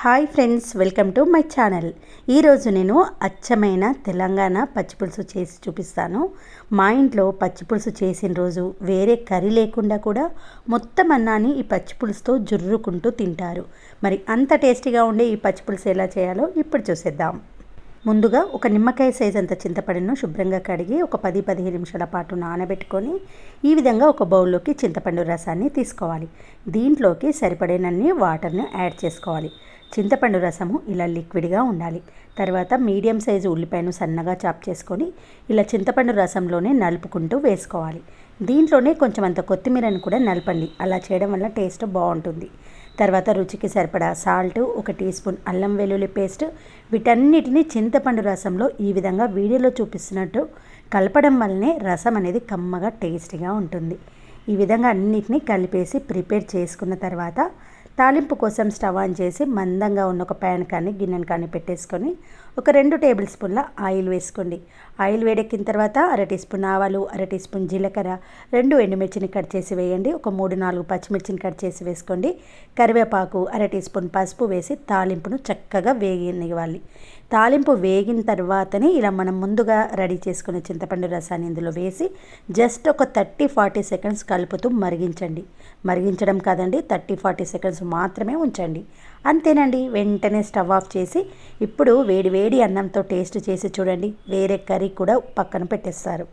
Hi friends, welcome to my channel. ఈరోజు నేను అచ్చమైన తెలంగాణ పచ్చిపులుసు చేసి చూపిస్తాను. మా ఇంట్లో పచ్చిపులుసు చేసిన రోజు వేరే కర్రీ లేకుండా కూడా మొత్తం అన్నాన్ని ఈ పచ్చిపులుసుతో జుర్రుకుంటూ తింటారు. మరి అంత టేస్టీగా ఉండే ఈ పచ్చిపులుసు ఎలా చేయాలో ఇప్పుడు చూసేద్దాం. ముందుగా ఒక నిమ్మకాయ సైజ్ అంత చింతపండును శుభ్రంగా కడిగి ఒక 10-15 నిమిషాల పాటు నానబెట్టుకొని ఈ విధంగా ఒక బౌల్లోకి చింతపండు రసాన్ని తీసుకోవాలి. దీంట్లోకి సరిపడేనన్ని వాటర్ని యాడ్ చేసుకోవాలి. చింతపండు రసము ఇలా లిక్విడ్గా ఉండాలి. తర్వాత మీడియం సైజు ఉల్లిపాయను సన్నగా చాప్ చేసుకొని ఇలా చింతపండు రసంలోనే నలుపుకుంటూ వేసుకోవాలి. దీంట్లోనే కొంచెం అంత కొత్తిమీరను కూడా నలపండి. అలా చేయడం వల్ల టేస్ట్ బాగుంటుంది. తర్వాత రుచికి సరిపడా సాల్ట్, 1 టీ స్పూన్ అల్లం వెల్లుల్లి పేస్ట్, వీటన్నిటిని చింతపండు రసంలో ఈ విధంగా వీడియోలో చూపిస్తున్నట్టు కలపడం వల్లనే రసం అనేది కమ్మగా టేస్టీగా ఉంటుంది. ఈ విధంగా అన్నిటినీ కలిపేసి ప్రిపేర్ చేసుకున్న తర్వాత తాలింపు కోసం స్టవ్ ఆన్ చేసి మందంగా ఉన్న ఒక ప్యాన్ కానీ గిన్నెను కానీ పెట్టేసుకొని ఒక 2 టేబుల్ స్పూన్ల ఆయిల్ వేసుకోండి. ఆయిల్ వేడెక్కిన తర్వాత 1/2 టీ స్పూన్ ఆవాలు, 1/2 టీ స్పూన్ జీలకర్ర, 2 ఎండుమిర్చిని కట్ చేసి వేయండి. ఒక 3-4 పచ్చిమిర్చిని కట్ చేసి వేసుకోండి. కరివేపాకు, 1/2 టీ స్పూన్ పసుపు వేసి తాలింపును చక్కగా వేగనివ్వాలి. తాలింపు వేగిన తర్వాతనే ఇలా మనం ముందుగా రెడీ చేసుకున్న చింతపండు రసాన్ని ఇందులో వేసి జస్ట్ ఒక 30-40 సెకండ్స్ కలుపుతూ మరిగించండి. మరిగించడం కాదండి, 30-40 సెకండ్స్ మాత్రమే ఉంచండి. అంతేనండి. వెంటనే స్టవ్ ఆఫ్ చేసి ఇప్పుడు వేడి వేడి అన్నంతో టేస్ట్ చేసి చూడండి. వేరే కర్రీ కూడా పక్కన పెట్టేస్తారు.